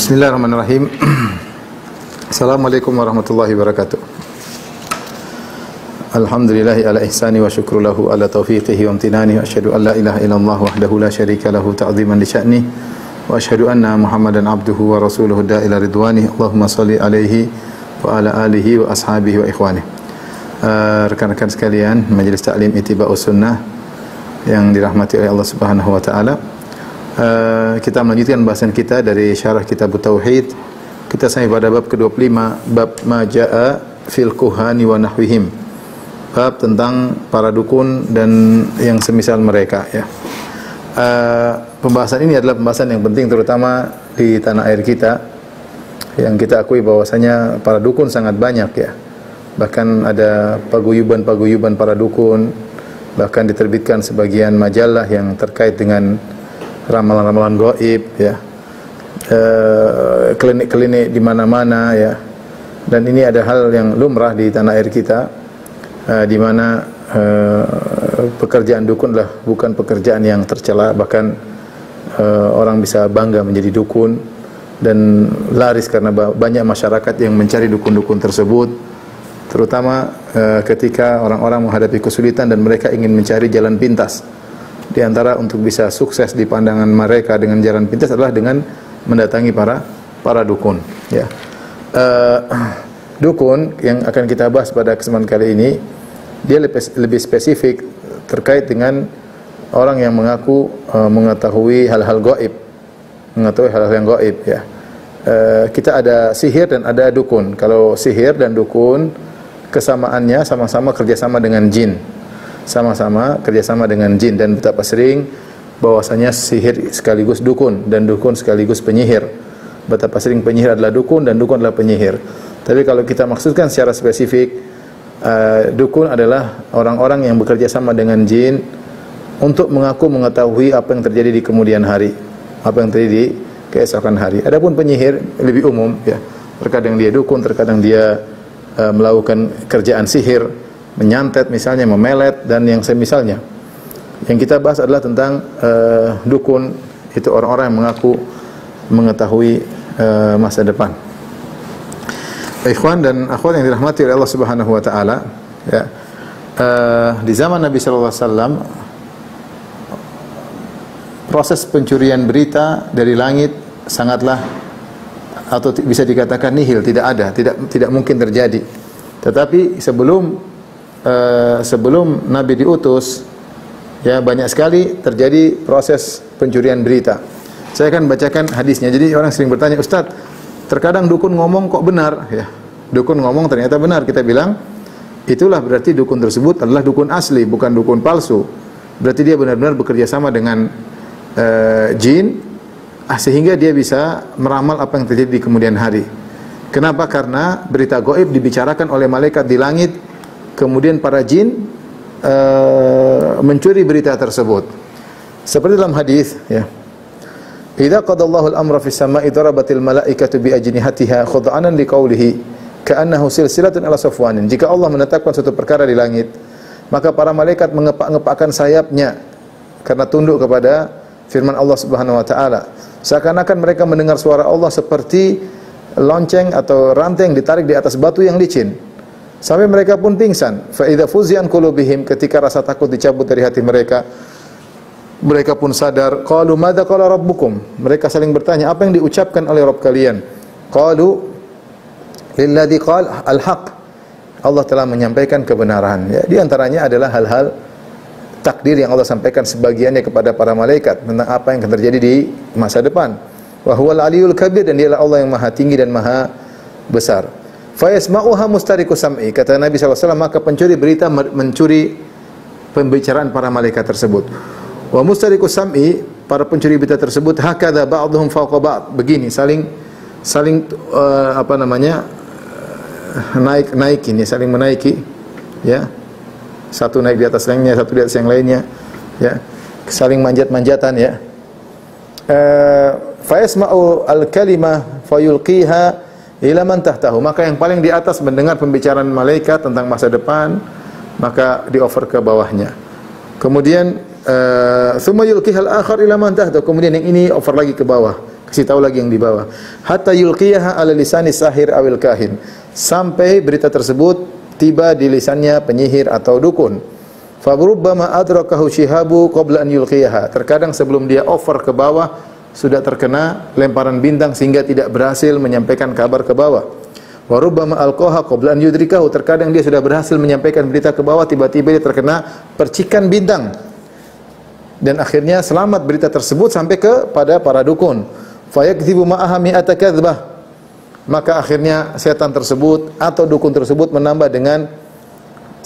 Bismillahirrahmanirrahim. Assalamualaikum warahmatullahi wabarakatuh. Alhamdulillahi ala ihsani wa syukru lahu ala taufiqihi wa amtinani wa asyhadu an la ilaha illallah wahdahu la syarika lahu ta'ziman li sya'ni wa asyhadu anna Muhammadan abduhu wa rasuluhu da'ila ridwani. Allahumma salli alaihi wa ala alihi wa ashabihi wa ikhwani. Rekan-rekan sekalian, Majelis Ta'lim Ittiba'us Sunnah yang dirahmati oleh Allah Subhanahu wa taala. Kita melanjutkan bahasan kita dari syarah kitab Tauhid. Kita sampai pada bab ke-25, bab majaa fil kuhani wa nahwihim. Bab tentang para dukun dan yang semisal mereka, ya. Pembahasan ini adalah pembahasan yang penting terutama di tanah air kita, yang kita akui bahwasanya para dukun sangat banyak, ya. Bahkan ada paguyuban-paguyuban para dukun, bahkan diterbitkan sebagian majalah yang terkait dengan ramalan-ramalan gaib, ya. Klinik-klinik di mana-mana, ya. Dan ini ada hal yang lumrah di tanah air kita, di mana pekerjaan dukun adalah bukan pekerjaan yang tercela, bahkan orang bisa bangga menjadi dukun dan laris karena banyak masyarakat yang mencari dukun-dukun tersebut, terutama ketika orang-orang menghadapi kesulitan dan mereka ingin mencari jalan pintas. Di antara untuk bisa sukses di pandangan mereka dengan jalan pintas adalah dengan mendatangi para dukun, ya. Dukun yang akan kita bahas pada kesempatan kali ini, dia lebih spesifik terkait dengan orang yang mengaku mengetahui hal-hal gaib, ya. Kita ada sihir dan ada dukun. Kalau sihir dan dukun kesamaannya sama-sama kerjasama dengan jin. Sama-sama kerjasama dengan jin, dan betapa sering bahwasanya sihir sekaligus dukun dan dukun sekaligus penyihir. Betapa sering penyihir adalah dukun dan dukun adalah penyihir. Tapi kalau kita maksudkan secara spesifik, dukun adalah orang-orang yang bekerja sama dengan jin untuk mengaku mengetahui apa yang terjadi di kemudian hari, apa yang terjadi di keesokan hari. Adapun penyihir lebih umum, ya. Terkadang dia dukun, terkadang dia melakukan kerjaan sihir, menyantet misalnya, memelet dan yang semisalnya. Yang kita bahas adalah tentang dukun, itu orang-orang yang mengaku mengetahui masa depan. Ikhwan dan akhwat yang dirahmati oleh Allah Subhanahu wa taala, ya. Di zaman Nabi sallallahu alaihi wasallam proses pencurian berita dari langit sangatlah, atau bisa dikatakan nihil, tidak ada, tidak mungkin terjadi. Tetapi sebelum Nabi diutus, ya, banyak sekali terjadi proses pencurian berita. Saya akan bacakan hadisnya. Jadi orang sering bertanya, "Ustaz, terkadang dukun ngomong kok benar?" Ya, dukun ngomong ternyata benar. Kita bilang, itulah berarti dukun tersebut adalah dukun asli, bukan dukun palsu. Berarti dia benar-benar bekerja sama dengan jin, sehingga dia bisa meramal apa yang terjadi di kemudian hari. Kenapa? Karena berita gaib dibicarakan oleh malaikat di langit, kemudian para jin mencuri berita tersebut. Seperti dalam hadis, ya. Idza qadallahu al-amra fis sama'i darabatil malaikatu bi ajnihatiha khud'anan liqaulihi ka'annahu silsilatun ala safwanin. Jika Allah menetapkan suatu perkara di langit, maka para malaikat mengepak-ngepakkan sayapnya karena tunduk kepada firman Allah Subhanahu wa taala. Seakan-akan mereka mendengar suara Allah seperti lonceng atau rantai yang ditarik di atas batu yang licin, sampai mereka pun pingsan. Fa idza fuzi'an qulubihim, ketika rasa takut dicabut dari hati mereka, mereka pun sadar. Qalu madza qala rabbukum, mereka saling bertanya, apa yang diucapkan oleh Rabb kalian? Qalu lilladzi qala al-haq, Allah telah menyampaikan kebenaran, ya. Di antaranya adalah hal-hal takdir yang Allah sampaikan sebagiannya kepada para malaikat tentang apa yang akan terjadi di masa depan. Wa huwal aliyul kabir, dan dialah Allah yang maha tinggi dan maha besar. Fa yasma'uha mustariqu sam'i, kata Nabi SAW, maka pencuri berita mencuri pembicaraan para malaikat tersebut. Wa mustariqu sam'i, para pencuri berita tersebut, hakadha ba'dhum fawqa ba'd, begini, saling naik ini, saling menaiki, ya. Satu naik di atas lainnya, satu di atas yang lainnya, ya. Saling manjat-manjatan, ya. Fa yasma'u al-kalimah fayulqiha ila man tahtahu, maka yang paling di atas mendengar pembicaraan malaikat tentang masa depan, maka di-offer ke bawahnya. Kemudian thumma yulqihal akhar ila man tahtahu, kemudian yang ini offer lagi ke bawah. kasih tahu lagi yang di bawah. Hatta yulqiyaha ala lisani sahir awil kahin. Sampai berita tersebut tiba di lisannya penyihir atau dukun. Fa rubbama adrakahu shihabu qabla an yulqiyaha. Terkadang sebelum dia over ke bawah sudah terkena lemparan bintang sehingga tidak berhasil menyampaikan kabar ke bawah. Wa rubbama alqaha qabla an yudrikahu. Terkadang dia sudah berhasil menyampaikan berita ke bawah, tiba-tiba dia terkena percikan bintang. Dan akhirnya selamat berita tersebut sampai kepada para dukun. Fa yakdzibu ma'aha mi'ata kadzbah. Maka akhirnya setan tersebut atau dukun tersebut menambah dengan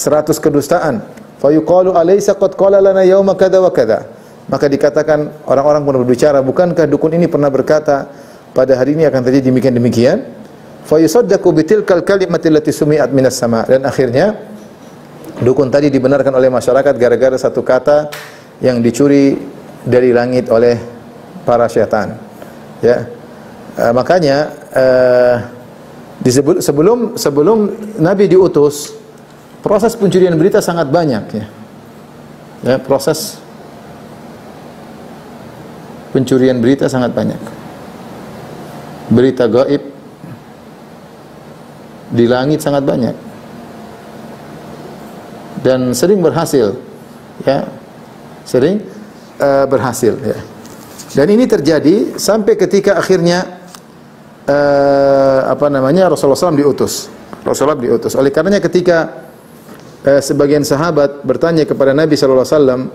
100 kedustaan. Fa yuqalu alaysa qad qala lana yauma kadza wa kadza. Maka dikatakan orang-orang pun berbicara, bukankah dukun ini pernah berkata pada hari ini akan terjadi demikian-demikian? Fa yusaddaqu bitilkal kalimati allati sumi'at minas sama. Dan akhirnya dukun tadi dibenarkan oleh masyarakat gara-gara satu kata yang dicuri dari langit oleh para syaitan. Ya. Makanya sebelum Nabi diutus, proses pencurian berita sangat banyak ya. Ya, proses pencurian berita sangat banyak. Berita gaib di langit sangat banyak. Dan sering berhasil. Ya. Sering berhasil ya. Dan ini terjadi sampai ketika akhirnya Rasulullah SAW diutus. Rasulullah diutus. Oleh karenanya ketika sebagian sahabat bertanya kepada Nabi SAW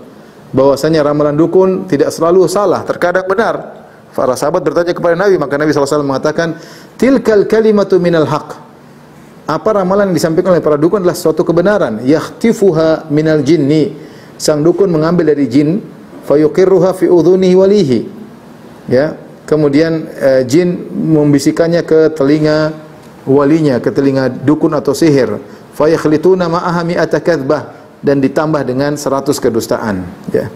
bahwasanya ramalan dukun tidak selalu salah, terkadang benar. Para sahabat bertanya kepada Nabi, maka Nabi SAW mengatakan, tilkal kalimatu minal haq. Apa ramalan yang disampaikan oleh para dukun adalah suatu kebenaran. Yakhtifuha minal jinni. Sang dukun mengambil dari jin, fayuqirruha fi udhunihi walihi. Ya, kemudian jin membisikannya ke telinga walinya, ke telinga dukun atau sihir. Fayakhlituna ma'aha mi'ata kadzbah, dan ditambah dengan 100 kedustaan. Ya.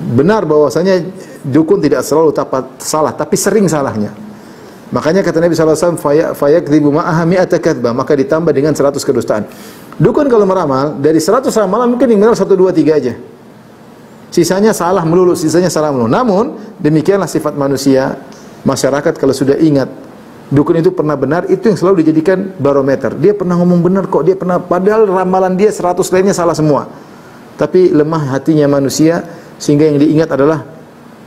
Benar bahwasanya dukun tidak selalu salah, tapi sering salahnya. Makanya kata Nabi SAW, fayakdzibu ma'aha mi'ata kadzbah, maka ditambah dengan 100 kedustaan. Dukun kalau meramal, dari 100 ramalan mungkin yang benar 1, 2, 3 aja. Sisanya salah melulu, sisanya salah melulu. Namun, demikianlah sifat manusia. Masyarakat kalau sudah ingat dukun itu pernah benar, itu yang selalu dijadikan barometer. Dia pernah ngomong benar kok, dia pernah, padahal ramalan dia 100 lainnya salah semua. Tapi lemah hatinya manusia, sehingga yang diingat adalah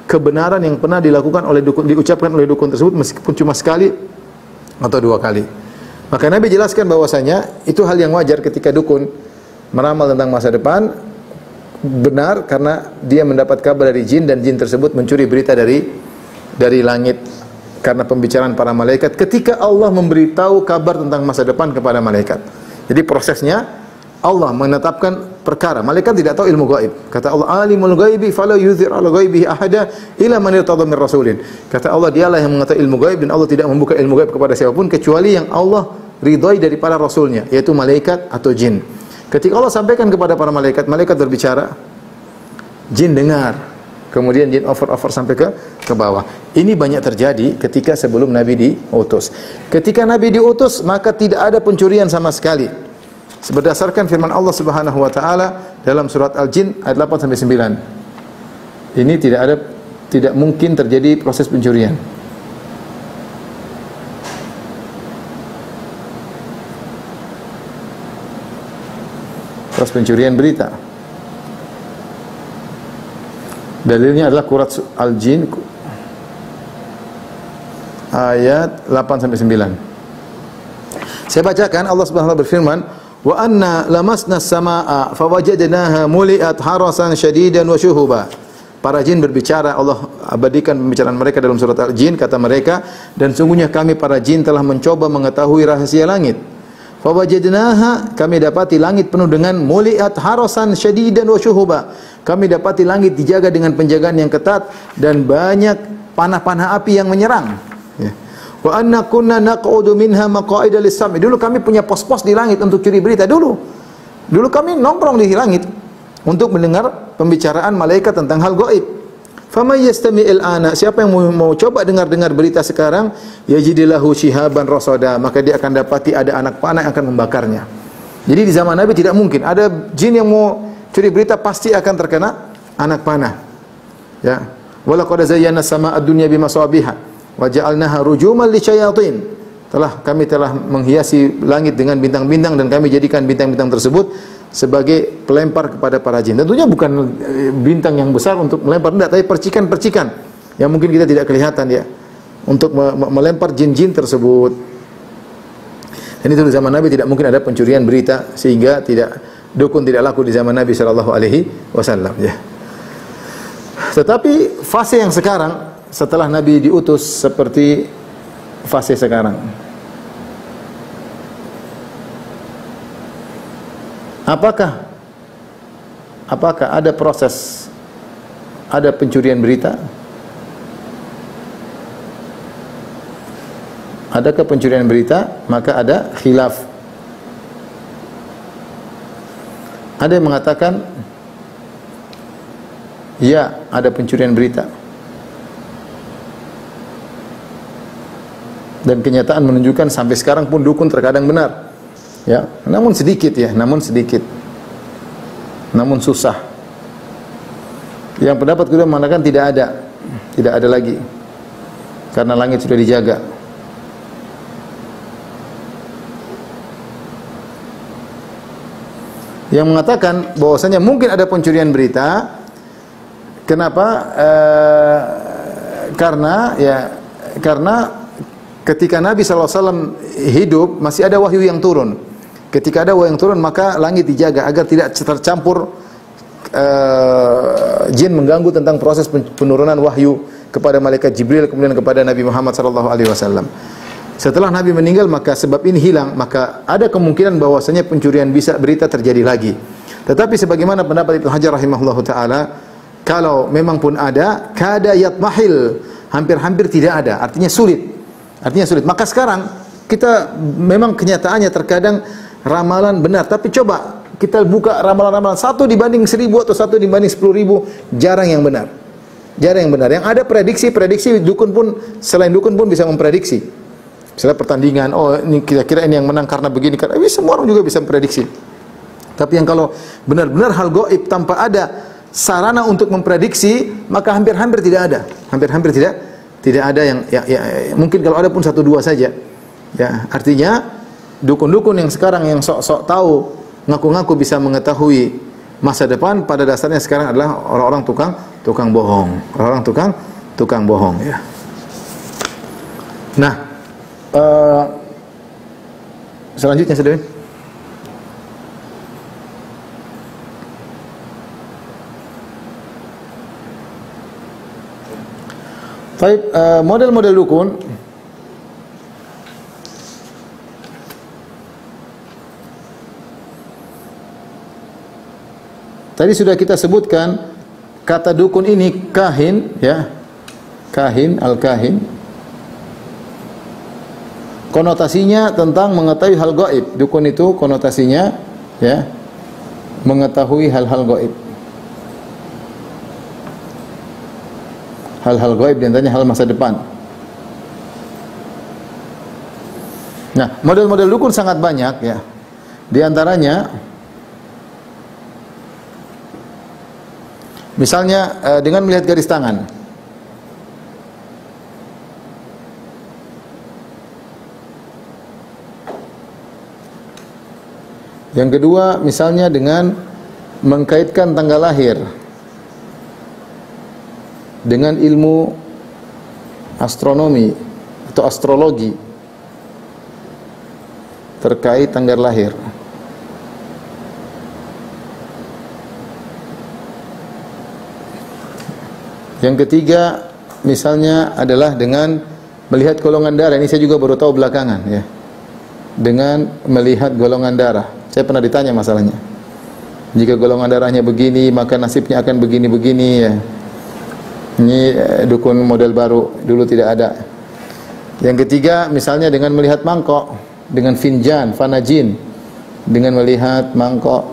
kebenaran yang pernah dilakukan oleh dukun, diucapkan oleh dukun tersebut meskipun cuma sekali atau 2 kali. Maka Nabi jelaskan bahwasanya itu hal yang wajar ketika dukun meramal tentang masa depan, benar karena dia mendapat kabar dari jin dan jin tersebut mencuri berita dari langit karena pembicaraan para malaikat ketika Allah memberitahu kabar tentang masa depan kepada malaikat. Jadi prosesnya Allah menetapkan perkara. Malaikat tidak tahu ilmu gaib. Kata Allah, alimul ghaibi fala yuzhir ala ghaibihi ahada illa man irtada min rasulin. Kata Allah, dialah yang mengetahui ilmu gaib dan Allah tidak membuka ilmu gaib kepada siapapun kecuali yang Allah ridhai dari para rasulnya, yaitu malaikat atau jin. Ketika Allah sampaikan kepada para malaikat, malaikat berbicara, jin dengar. Kemudian jin over sampai ke bawah. Ini banyak terjadi ketika sebelum Nabi diutus. Ketika Nabi diutus, maka tidak ada pencurian sama sekali. Berdasarkan firman Allah Subhanahu wa taala dalam surat Al-Jin ayat 8 sampai 9. Ini tidak mungkin terjadi proses pencurian. Proses pencurian berita. Dalilnya adalah surat Al-Jin ayat 8 sampai 9. Saya bacakan, Allah Subhanahu wa taala berfirman, wa anna lamasna as-samaa'a fawajadnaha muli'at harasan shadidan wa syuhuba. Para jin berbicara, Allah abadikan pembicaraan mereka dalam surat Al-Jin, kata mereka, dan sungguhnya kami para jin telah mencoba mengetahui rahasia langit. Fawajadnaha, kami dapati langit penuh dengan muli'at harasan shadidan wa syuhuba. Kami dapati langit dijaga dengan penjagaan yang ketat dan banyak panah-panah api yang menyerang. Ya. Wa anna kunna naq'udu minha maq'ida lis-sam'i. Dulu kami punya pos-pos di langit untuk curi berita dulu. Dulu kami nongkrong di langit untuk mendengar pembicaraan malaikat tentang hal gaib. Faman yastami'il ana, siapa yang mau coba dengar-dengar berita sekarang, yajidillahu shihaban rasada, maka dia akan dapati ada anak panah yang akan membakarnya. Jadi di zaman Nabi tidak mungkin ada jin yang mau curi berita pasti akan terkena anak panah. Ya. Wa laqad zayyana as-samaa'a ad-dunya bimasabiha wa ja'alnaha rujuman lisyayatin. Kami telah menghiasi langit dengan bintang-bintang dan kami jadikan bintang-bintang tersebut sebagai pelempar kepada para jin. Tentunya bukan bintang yang besar untuk melempar, tidak, tapi percikan-percikan yang mungkin kita tidak kelihatan ya, untuk melempar jin-jin tersebut. Dan itu di zaman Nabi tidak mungkin ada pencurian berita, sehingga dukun tidak laku di zaman Nabi sallallahu alaihi wasallam ya. Tetapi fase yang sekarang setelah Nabi diutus seperti fase sekarang, apakah ada proses, ada pencurian berita? Adakah pencurian berita? Maka ada khilaf. Ada yang mengatakan ya, ada pencurian berita. Dan kenyataan menunjukkan sampai sekarang pun dukun terkadang benar. Ya, namun sedikit ya, namun susah. Yang pendapat kedua mengatakan tidak ada lagi, karena langit sudah dijaga. Yang mengatakan bahwasanya mungkin ada pencurian berita, kenapa? Karena ketika Nabi SAW hidup masih ada wahyu yang turun. Ketika ada wahyu yang turun, maka langit dijaga agar tidak tercampur jin mengganggu tentang proses penurunan wahyu kepada malaikat Jibril, kemudian kepada Nabi Muhammad SAW. Setelah Nabi meninggal, maka sebab ini hilang, maka ada kemungkinan bahwasanya pencurian berita terjadi lagi. Tetapi sebagaimana pendapat Ibnu Hajar rahimahullahu taala, kalau memang pun ada, kada yatmahil, hampir-hampir tidak ada, artinya sulit. Maka sekarang kita memang kenyataannya terkadang ramalan benar, tapi coba kita buka ramalan-ramalan 1 dibanding 1000 atau 1 dibanding 10.000, jarang yang benar. Yang ada prediksi dukun pun, selain dukun pun bisa memprediksi. Misalnya pertandingan, oh ini kira-kira ini yang menang karena begini, karena semua orang juga bisa memprediksi. Tapi yang kalau benar-benar hal gaib tanpa ada sarana untuk memprediksi, maka hampir-hampir tidak ada. Tidak ada yang mungkin kalau ada pun 1-2 saja. Ya, artinya dukun-dukun yang sekarang yang sok-sok tahu, ngaku-ngaku bisa mengetahui masa depan, pada dasarnya sekarang adalah orang-orang tukang bohong. Orang-orang tukang bohong ya. Nah, selanjutnya sudah. Baik, model-model dukun tadi sudah kita sebutkan. Kata dukun ini kahin ya, al-kahin, konotasinya tentang mengetahui hal gaib. Dukun itu konotasinya ya, mengetahui hal-hal gaib. Hal-hal gaib diantaranya hal masa depan. Nah, model-model dukun sangat banyak ya. Di antaranya misalnya dengan melihat garis tangan. Yang kedua, misalnya dengan mengkaitkan tanggal lahir dengan ilmu astronomi atau astrologi terkait tanggal lahir. Yang ketiga, misalnya adalah dengan melihat golongan darah. Ini saya juga baru tahu belakangan ya. Dengan melihat golongan darah. Saya pernah ditanya masalahnya. Jika golongan darahnya begini, maka nasibnya akan begini-begini ya. Ini dukun model baru, dulu tidak ada. Yang ketiga, misalnya dengan melihat mangkok, dengan finjan, fanajin, dengan melihat mangkok.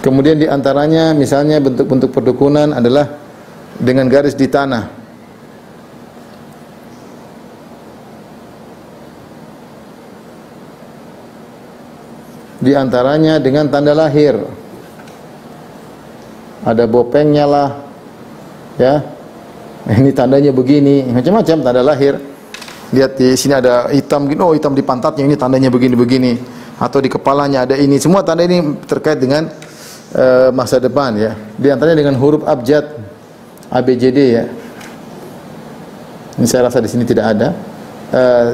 Kemudian di antaranya misalnya bentuk-bentuk perdukunan adalah dengan garis di tanah. Di antaranya dengan tanda lahir. ada bopengnya lah, ya. Ini tandanya begini, macam-macam tanda lahir. Lihat di sini ada hitam gini, oh hitam di pantatnya, ini tandanya begini-begini. Atau di kepalanya ada ini, semua tanda ini terkait dengan masa depan, ya. Di antaranya dengan huruf abjad, ABCD, ya. Ini saya rasa di sini tidak ada.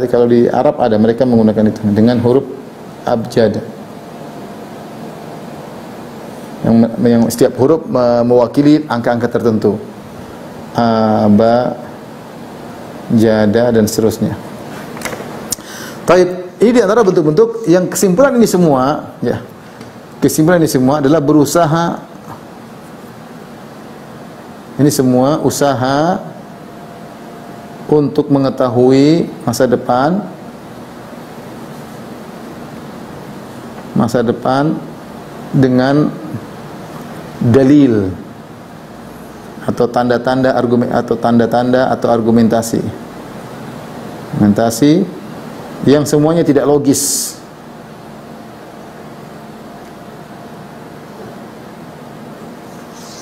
Kalau di Arab ada, mereka menggunakan itu dengan huruf abjad. Yang setiap huruf mewakili angka-angka tertentu. Ba, jada dan seterusnya. Taib, ini di antara bentuk-bentuk yang kesimpulan ini semua, ya. Kesimpulan ini semua adalah berusaha. Ini semua usaha untuk mengetahui masa depan dengan dalil atau tanda-tanda argumen atau argumentasi yang semuanya tidak logis.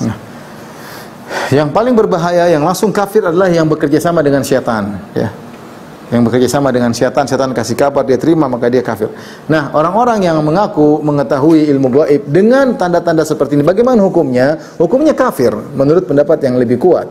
Nah, yang paling berbahaya, yang langsung kafir adalah yang bekerja sama dengan syaitan, ya. Yang bekerja sama dengan syaitan, syaitan kasih kabar, dia terima, maka dia kafir. Nah, orang-orang yang mengaku mengetahui ilmu gaib dengan tanda-tanda seperti ini, bagaimana hukumnya? Hukumnya kafir menurut pendapat yang lebih kuat.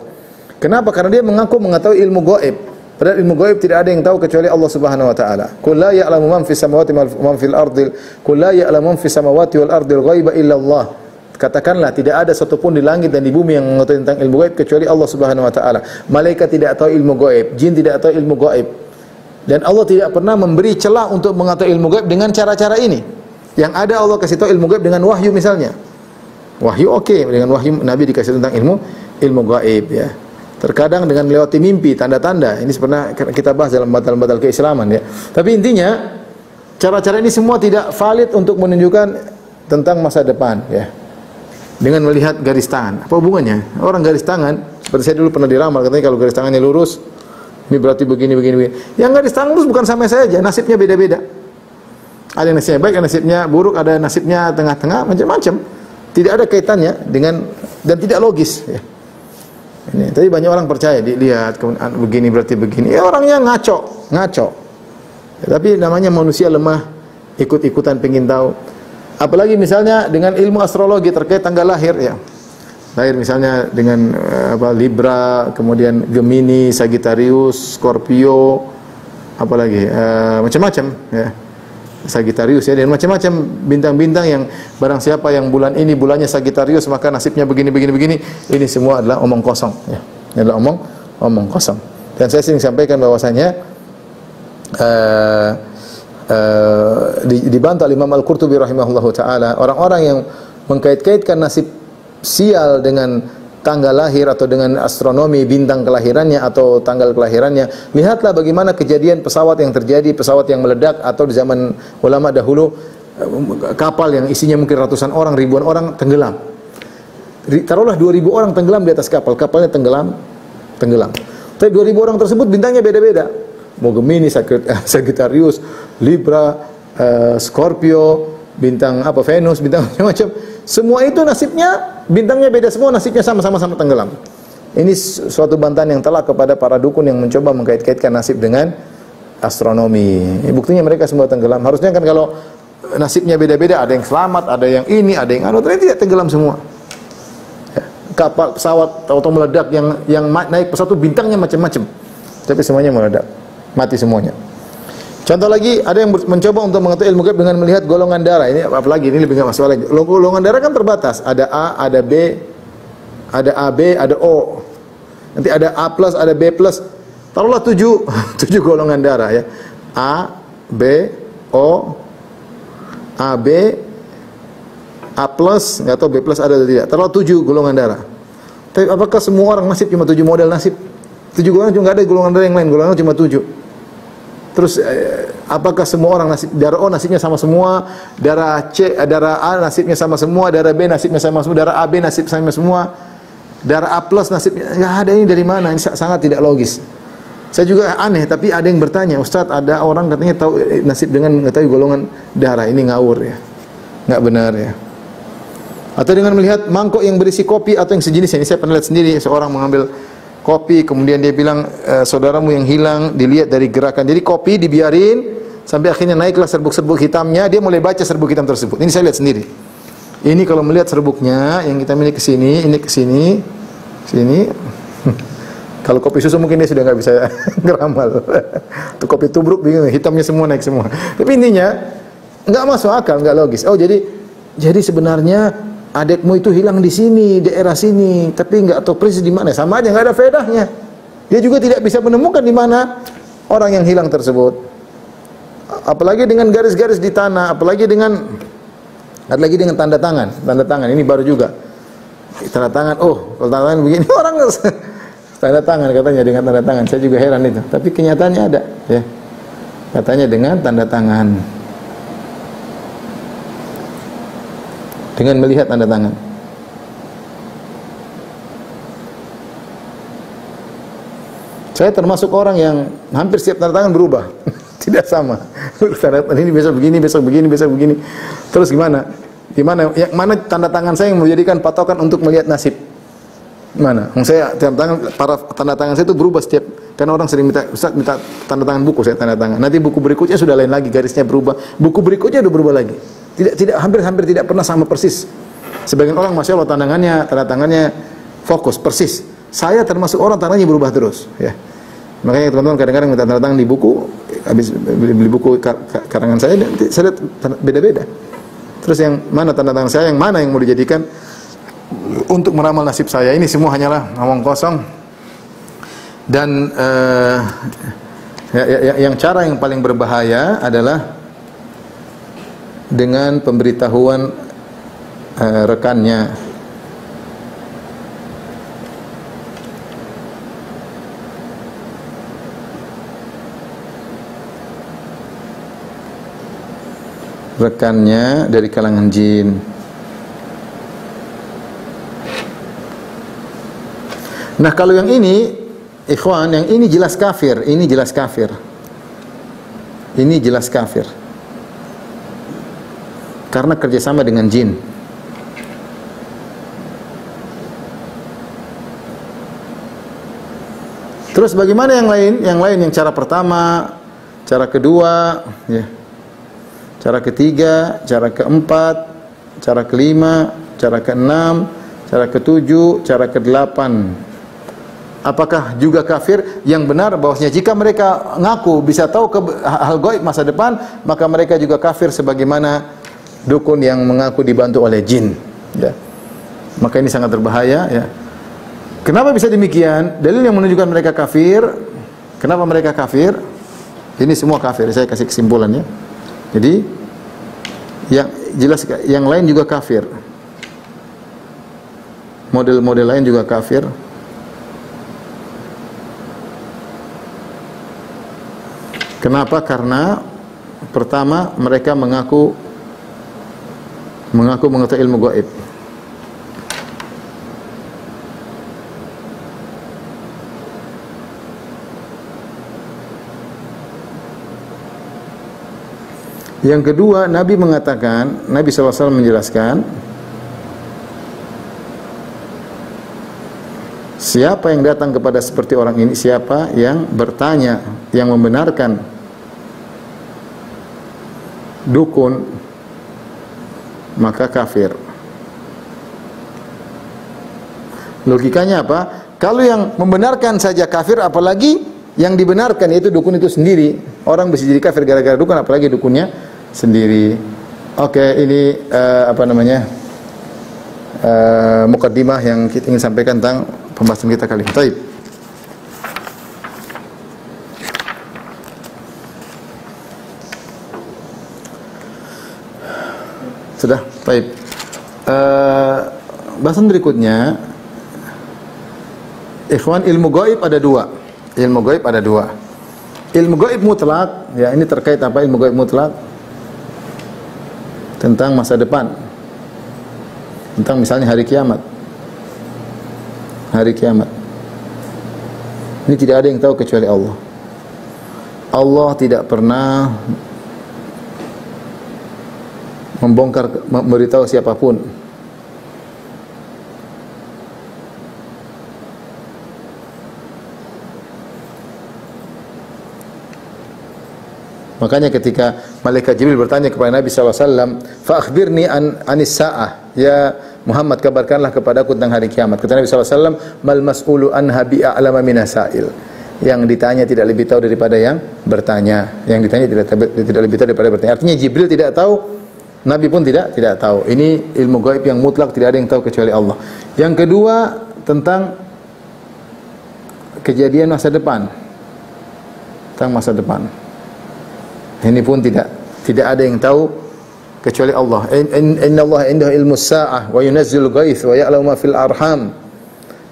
Kenapa? Karena dia mengaku mengetahui ilmu gaib. Padahal ilmu gaib tidak ada yang tahu kecuali Allah Subhanahu wa taala. Qul la ya'lamu man fis samawati wa man fil ardi, qul la ya'lamu man fis samawati wal ardi al-ghaiba illa Allah. Katakanlah, tidak ada satupun di langit dan di bumi yang mengetahui tentang ilmu gaib kecuali Allah Subhanahu wa taala. Malaikat tidak tahu ilmu gaib, jin tidak tahu ilmu gaib. Dan Allah tidak pernah memberi celah untuk mengetahui ilmu gaib dengan cara-cara ini. Yang ada Allah kasih tahu ilmu gaib dengan wahyu misalnya. Wahyu oke, dengan wahyu Nabi dikasih tentang ilmu gaib, ya. Terkadang dengan melewati mimpi, tanda-tanda. Ini pernah kita bahas dalam batal-batal keislaman, ya. Tapi intinya cara-cara ini semua tidak valid untuk menunjukkan tentang masa depan, ya. Dengan melihat garis tangan. Apa hubungannya? Orang garis tangan, seperti saya dulu pernah diramal, katanya kalau garis tangannya lurus, ini berarti begini. Yang garis tangan lurus bukan sama saja, nasibnya beda-beda. Ada yang nasibnya baik, ada nasibnya buruk, ada nasibnya tengah-tengah, macam-macam. Tidak ada kaitannya dengan, dan tidak logis, ya. Ini, tapi banyak orang percaya, dilihat begini berarti begini. Ya, orangnya ngaco. Ya, tapi namanya manusia lemah, ikut-ikutan pengen tahu. Apalagi misalnya dengan ilmu astrologi terkait tanggal lahir, ya. Lahir misalnya dengan Libra, kemudian Gemini, Sagittarius, Scorpio, apalagi macam-macam, ya. Sagittarius, ya, dan macam-macam bintang-bintang yang barang siapa yang bulan ini bulannya Sagittarius maka nasibnya begini. Ini semua adalah omong kosong, ya. Ini adalah omong kosong. Dan saya sering sampaikan bahwasanya dibantah Imam Al-Qurtubi rahimahullahu taala, orang-orang yang mengkait-kaitkan nasib sial dengan tanggal lahir atau dengan astronomi, bintang kelahirannya atau tanggal kelahirannya. Lihatlah bagaimana kejadian pesawat yang terjadi, pesawat yang meledak, atau di zaman ulama dahulu kapal yang isinya mungkin ratusan orang, ribuan orang tenggelam. Taruhlah 2000 orang tenggelam di atas kapal, kapalnya tenggelam. Tapi 2000 orang tersebut bintangnya beda-beda. Mau Gemini, Sagittarius, Libra, Scorpio, bintang Venus, bintang macam-macam. Semua itu nasibnya, bintangnya beda semua, nasibnya sama-sama tenggelam. Ini suatu bantahan yang telak kepada para dukun yang mencoba mengkait-kaitkan nasib dengan astronomi. Buktinya mereka semua tenggelam. Harusnya kan kalau nasibnya beda-beda, ada yang selamat, ada yang ini, ada yang anu, ternyata tidak tenggelam semua. Ya, kapal, pesawat, atau meledak, yang naik pesawat itu bintangnya macam-macam, tapi semuanya meledak, mati semuanya. Contoh lagi, ada yang mencoba untuk mengetahui ilmu gaib dengan melihat golongan darah. Ini apalagi, ini lebih enggak masuk lagi. Golongan darah kan terbatas. Ada A, ada B, ada AB, ada O. Nanti ada A+, ada B+. Taruhlah 7 golongan darah, ya. A, B, O, AB, A+, enggak tahu B+ ada atau tidak. Taruhlah 7 golongan darah. Tapi apakah semua orang nasib cuma 7 model nasib? 7 golongan cuma enggak ada golongan darah yang lain. Golongan cuma 7. Terus apakah semua orang nasib darah O nasibnya sama semua, darah darah A nasibnya sama semua, darah B nasibnya sama semua, darah AB nasib sama semua, darah A+ nasibnya enggak ada. Ini dari mana? Ini sangat tidak logis. Saya juga aneh, tapi ada yang bertanya, Ustaz, ada orang katanya tahu nasib dengan mengetahui golongan darah. Ini ngawur, ya. Enggak benar, ya. Atau dengan melihat mangkok yang berisi kopi atau yang sejenisnya. Ini saya pernah lihat sendiri, seorang mengambil kopi, kemudian dia bilang, saudaramu yang hilang dilihat dari gerakan. Jadi kopi dibiarin sampai akhirnya naiklah serbuk-serbuk hitamnya, dia mulai baca serbuk hitam tersebut. Ini saya lihat sendiri. Ini kalau melihat serbuknya, yang hitam ini ke sini, ini ke sini, sini. Kalau kopi susu mungkin dia sudah nggak bisa ngeramal. Tuh kopi tubruk bingung, hitamnya semua naik semua. Tapi intinya nggak masuk akal, nggak logis. Oh jadi sebenarnya adikmu itu hilang di sini, daerah sini, tapi nggak tahu persis di mana. Sama aja nggak ada faedahnya. Dia juga tidak bisa menemukan di mana orang yang hilang tersebut. Apalagi dengan garis-garis di tanah, apalagi dengan tanda tangan. Tanda tangan ini baru juga. Tanda tangan, oh kalau tanda tangan begini orang tanda tangan katanya dengan tanda tangan. Saya juga heran itu. Tapi kenyataannya ada, ya. Katanya dengan tanda tangan. Dengan melihat tanda tangan. Saya termasuk orang yang hampir setiap tanda tangan berubah. Tidak sama. Ini besok begini, besok begini, besok begini. Terus gimana? Gimana? Yang mana tanda tangan saya yang menjadikan patokan untuk melihat nasib? Mana? Saya tanda tangan saya itu berubah setiap, karena orang sering minta, Ustaz minta tanda tangan buku, saya tanda tangan. Nanti buku berikutnya sudah lain lagi, garisnya berubah. Buku berikutnya sudah berubah lagi. Hampir tidak pernah sama persis. Sebagian orang masya Allah tanda tangannya fokus persis. Saya termasuk orang tanda tangannya berubah terus. Ya. Makanya teman-teman kadang-kadang minta tanda tangan di buku, habis beli buku karangan saya lihat beda-beda. Terus yang mana tanda tangan saya, yang mana yang mau dijadikan untuk meramal nasib saya? Ini semua hanyalah ngomong kosong. Dan yang cara yang paling berbahaya adalah dengan pemberitahuan rekannya. Rekannya dari kalangan jin. Nah, kalau yang ini, ikhwan, yang ini jelas kafir, ini jelas kafir. Ini jelas kafir. Karena kerjasama dengan jin. Terus bagaimana yang lain? Yang lain yang cara pertama, cara kedua, ya. Cara ketiga, cara keempat, cara kelima, cara keenam, cara ketujuh, cara kedelapan. Apakah juga kafir? Yang benar bahwasanya jika mereka ngaku bisa tahu hal gaib masa depan, maka mereka juga kafir sebagaimana dukun yang mengaku dibantu oleh jin. Ya. Maka ini sangat berbahaya. Ya. Kenapa bisa demikian? Dalil yang menunjukkan mereka kafir. Kenapa mereka kafir? Ini semua kafir. Saya kasih kesimpulannya. Jadi yang jelas yang lain juga kafir. Model-model lain juga kafir. Kenapa? Karena pertama mereka mengaku mengetahui ilmu gaib. Yang kedua, Nabi mengatakan, Nabi SAW menjelaskan, siapa yang datang kepada seperti orang ini, siapa yang bertanya, yang membenarkan dukun, maka kafir. Logikanya apa? Kalau yang membenarkan saja kafir, apalagi yang dibenarkan, yaitu dukun itu sendiri. Orang bisa jadi kafir gara-gara dukun, apalagi dukunnya sendiri. Oke, ini mukaddimah yang kita ingin sampaikan tentang pembahasan kita kali ini. Baik. Sudah, baik. Bahasan berikutnya, ikhwan, ilmu gaib ada dua. Ilmu gaib ada dua. Ilmu gaib mutlak, ya, ini terkait apa ilmu gaib mutlak? Tentang masa depan. Tentang misalnya hari kiamat. Hari kiamat. Ini tidak ada yang tahu kecuali Allah. Allah tidak pernah memberitahu siapapun Makanya ketika malaikat Jibril bertanya kepada Nabi SAW, fa akhbirni anis sa'ah, ya Muhammad, kabarkanlah kepadaku tentang hari kiamat. Kata Nabi SAW, mal mas'ulu anha bi'a'lama minasail. Yang ditanya tidak lebih tahu daripada yang bertanya. Yang ditanya tidak lebih tahu daripada bertanya. Artinya Jibril tidak tahu, Nabi pun tidak tahu. Ini ilmu gaib yang mutlak, tidak ada yang tahu kecuali Allah. Yang kedua, tentang kejadian masa depan. Tentang masa depan. Ini pun tidak ada yang tahu kecuali Allah. Inna Allah indahu ilmu sa'ah wa yunazzilul ghaits wa ya'lamu ma fil arham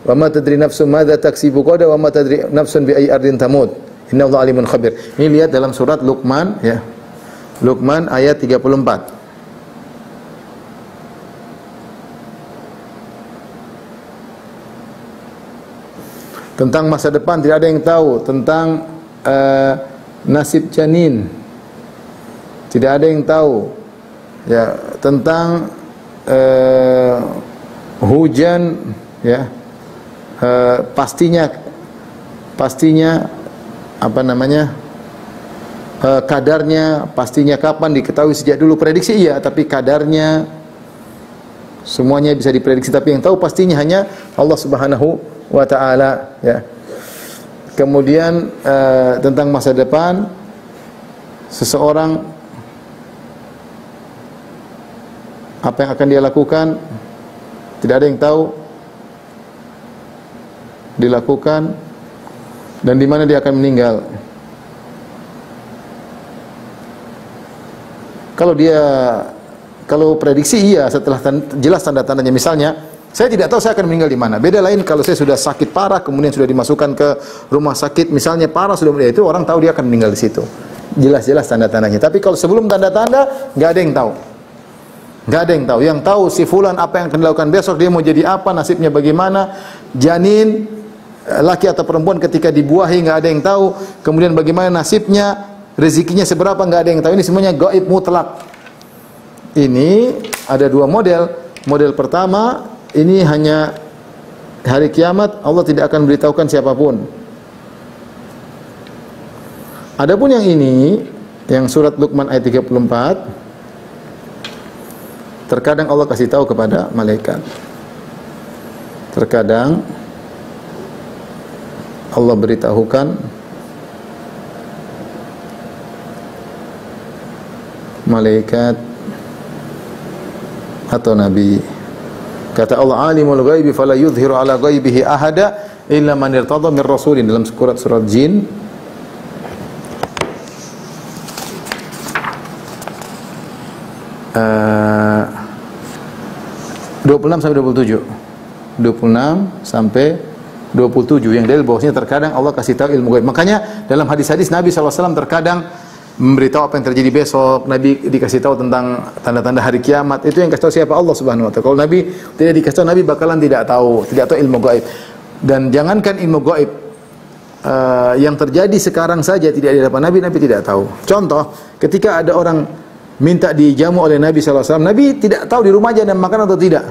wa ma tadri nafsun madza taksibu ghadan wa ma tadri nafsun bi ayyi ardin tamut. Inna Allah alimun khabir. Ini lihat dalam surat Luqman, ya. Luqman ayat 34. Tentang masa depan tidak ada yang tahu, tentang nasib janin tidak ada yang tahu, ya, tentang hujan, ya, pastinya apa namanya, kadarnya pastinya kapan diketahui sejak dulu. Prediksi iya, tapi kadarnya semuanya bisa diprediksi, tapi yang tahu pastinya hanya Allah Subhanahu wa ta'ala, ya. Kemudian tentang masa depan, seseorang apa yang akan dia lakukan tidak ada yang tahu, dilakukan, dan di mana dia akan meninggal. Kalau prediksi iya, setelah jelas tanda-tandanya. Misalnya, saya tidak tahu saya akan meninggal di mana. Beda lain kalau saya sudah sakit parah, kemudian sudah dimasukkan ke rumah sakit, misalnya parah sudah meninggal, itu orang tahu dia akan meninggal di situ. Jelas-jelas tanda-tandanya. Tapi kalau sebelum tanda-tanda, nggak ada yang tahu. Nggak ada yang tahu. Yang tahu si fulan apa yang akan dilakukan besok, dia mau jadi apa, nasibnya bagaimana, janin laki atau perempuan ketika dibuahi, nggak ada yang tahu. Kemudian bagaimana nasibnya, rezekinya seberapa, nggak ada yang tahu. Ini semuanya gaib mutlak. Ini ada dua model. Model pertama, ini hanya hari kiamat, Allah tidak akan beritahukan siapapun. Adapun yang ini, yang surat Luqman ayat 34, terkadang Allah kasih tahu kepada malaikat. Terkadang Allah beritahukan malaikat atau nabi. Kata Allah, alimul ghaibi fala yudhiru ala ghaibihi ahada illa man irtada min rasulin, dalam surat Jin uh, 26 sampai 27. 26 sampai 27 yang dalil bahwasanya terkadang Allah kasih tahu ilmu gaib. Makanya dalam hadis-hadis Nabi SAW terkadang memberitahu apa yang terjadi besok. Nabi dikasih tahu tentang tanda-tanda hari kiamat. Itu yang kasih tahu siapa? Allah Subhanahu wa taala. Kalau Nabi tidak dikasih tahu, Nabi bakalan tidak tahu ilmu gaib. Dan jangankan ilmu gaib, yang terjadi sekarang saja tidak di hadapan Nabi tidak tahu. Contoh, ketika ada orang minta dijamu oleh Nabi SAW, Nabi tidak tahu di rumahnya ada makan atau tidak.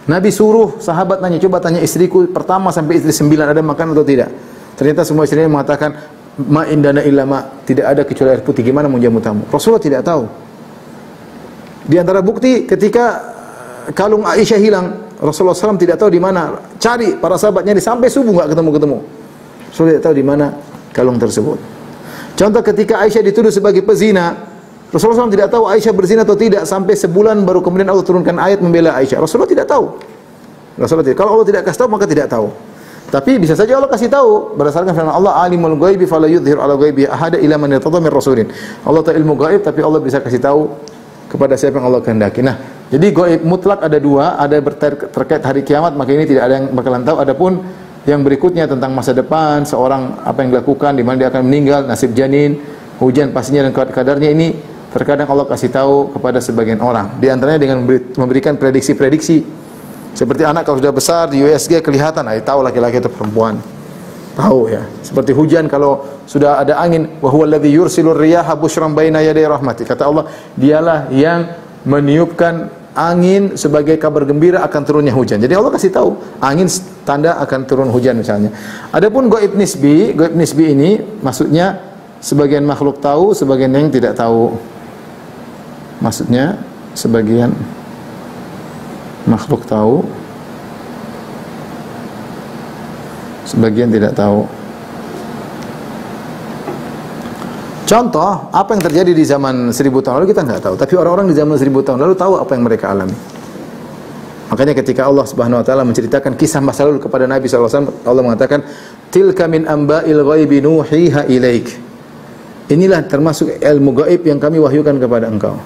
Nabi suruh sahabat nanya, coba tanya istriku pertama sampai istri 9 ada makan atau tidak. Ternyata semua istrinya mengatakan, ma indana illa ma, tidak ada kecuali air putih, gimana mau jamu tamu. Rasulullah tidak tahu. Di antara bukti ketika kalung Aisyah hilang, Rasulullah SAW tidak tahu di mana. Cari para sahabatnya sampai subuh nggak ketemu. Rasulullah tidak tahu di mana kalung tersebut. Contoh ketika Aisyah dituduh sebagai pezina, Rasulullah SAW tidak tahu Aisyah berzina atau tidak sampai sebulan baru kemudian Allah turunkan ayat membela Aisyah. Rasulullah tidak tahu. Kalau Allah tidak kasih tahu maka tidak tahu. Tapi bisa saja Allah kasih tahu berdasarkan firman Allah, alimul ghaibi fala yudhhiru ala ghaibihi ahada illa man irtada min rasulin. Allah tahu ilmu gaib tapi Allah bisa kasih tahu kepada siapa yang Allah kehendaki. Nah, jadi gaib mutlak ada dua, ada terkait hari kiamat, maka ini tidak ada yang bakalan tahu. Adapun yang berikutnya tentang masa depan, seorang apa yang dilakukan, di mana dia akan meninggal, nasib janin, hujan pastinya dan kadarnya, ini terkadang Allah kasih tahu kepada sebagian orang. Di antaranya dengan memberikan prediksi-prediksi. Seperti anak kalau sudah besar di USG kelihatan, tahu laki-laki atau perempuan. Tahu ya. Seperti hujan kalau sudah ada angin, wa huwa alladzi yursilur riyaha busyran baina yaday rahmati. Kata Allah, dialah yang meniupkan angin sebagai kabar gembira akan turunnya hujan. Jadi Allah kasih tahu, angin tanda akan turun hujan misalnya. Adapun gaib nisbi ini maksudnya sebagian makhluk tahu, sebagian yang tidak tahu. Maksudnya sebagian makhluk tahu, sebagian tidak tahu. Contoh, apa yang terjadi di zaman 1000 tahun lalu kita nggak tahu, tapi orang-orang di zaman 1000 tahun lalu tahu apa yang mereka alami. Makanya ketika Allah Subhanahu wa taala menceritakan kisah masa lalu kepada Nabi sallallahu alaihi wasallam, Allah mengatakan, "Tilka min amba'il ghaibi nuhiha ilaik." Inilah termasuk ilmu gaib yang kami wahyukan kepada engkau.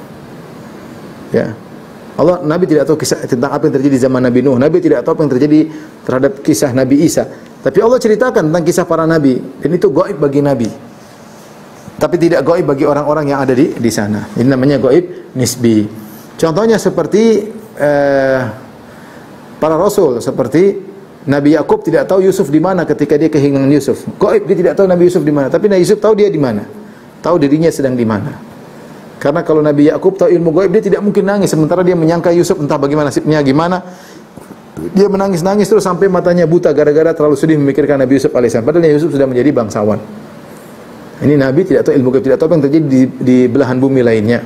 Ya. Nabi tidak tahu kisah tentang apa yang terjadi di zaman Nabi Nuh. Nabi tidak tahu apa yang terjadi terhadap kisah Nabi Isa. Tapi Allah ceritakan tentang kisah para nabi, dan itu gaib bagi Nabi. Tapi tidak gaib bagi orang-orang yang ada di sana. Ini namanya gaib nisbi. Contohnya seperti para rasul, seperti Nabi Yakub tidak tahu Yusuf di mana ketika dia kehilangan Yusuf. Gaib, dia tidak tahu Nabi Yusuf di mana, tapi Nabi Yusuf tahu dia di mana. Tahu dirinya sedang di mana. Karena kalau Nabi Yakub tahu ilmu gaib, dia tidak mungkin nangis sementara dia menyangka Yusuf entah bagaimana nasibnya gimana. Dia menangis-nangis terus sampai matanya buta gara-gara terlalu sedih memikirkan Nabi Yusuf alaihissalam. Padahal Nabi Yusuf sudah menjadi bangsawan. Ini Nabi tidak tahu ilmu gaib, tidak tahu apa yang terjadi di belahan bumi lainnya.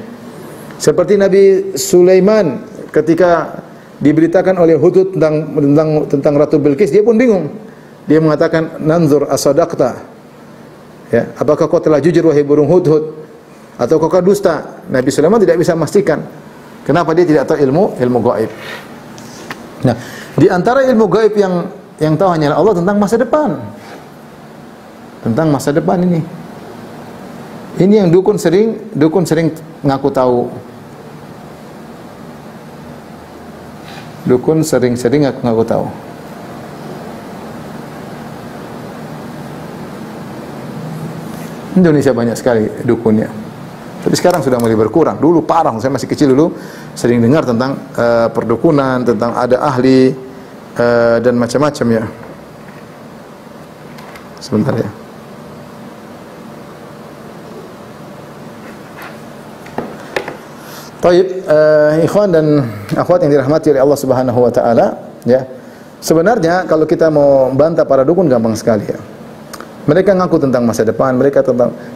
Seperti Nabi Sulaiman ketika diberitakan oleh Hudhud tentang Ratu Bilqis, dia pun bingung. Dia mengatakan, "Nanzur asadaqta." Ya, apakah kau telah jujur wahai burung Hudhud atau kau dusta? Nabi Sulaiman tidak bisa memastikan. Kenapa dia tidak tahu ilmu gaib? Nah, di antara ilmu gaib yang tahu hanyalah Allah tentang masa depan. Tentang masa depan ini. Ini yang dukun sering ngaku tahu. Dukun sering ngaku tahu. Indonesia banyak sekali dukunnya. Tapi sekarang sudah mulai berkurang. Dulu parah, saya masih kecil dulu sering dengar tentang perdukunan, tentang ada ahli dan macam-macam ya. Sebentar ya. Baik, ikhwan dan akhwat yang dirahmati oleh Allah Subhanahu wa taala, ya. Sebenarnya kalau kita mau bantah para dukun gampang sekali ya. Mereka ngaku tentang masa depan,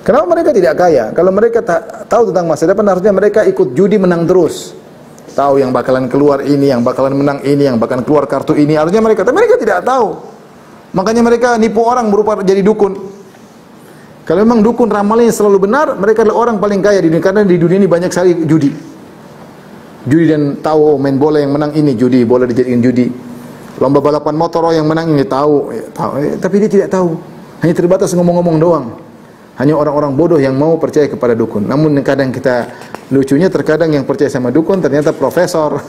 kenapa mereka tidak kaya? Kalau mereka tahu tentang masa depan, harusnya mereka ikut judi menang terus. Tahu yang bakalan keluar ini, yang bakalan menang ini, yang bakalan keluar kartu ini, harusnya tapi mereka tidak tahu. Makanya mereka nipu orang berupa jadi dukun. Kalau memang dukun ramalnya selalu benar, mereka adalah orang paling kaya di dunia, karena di dunia ini banyak sekali judi. Judi dan tahu main bola yang menang ini judi, bola dijadikan judi. Lomba balapan motor yang menang ini tahu, tapi dia tidak tahu. Hanya terbatas ngomong-ngomong doang. Hanya orang-orang bodoh yang mau percaya kepada dukun. Namun kadang kita lucunya terkadang yang percaya sama dukun ternyata profesor.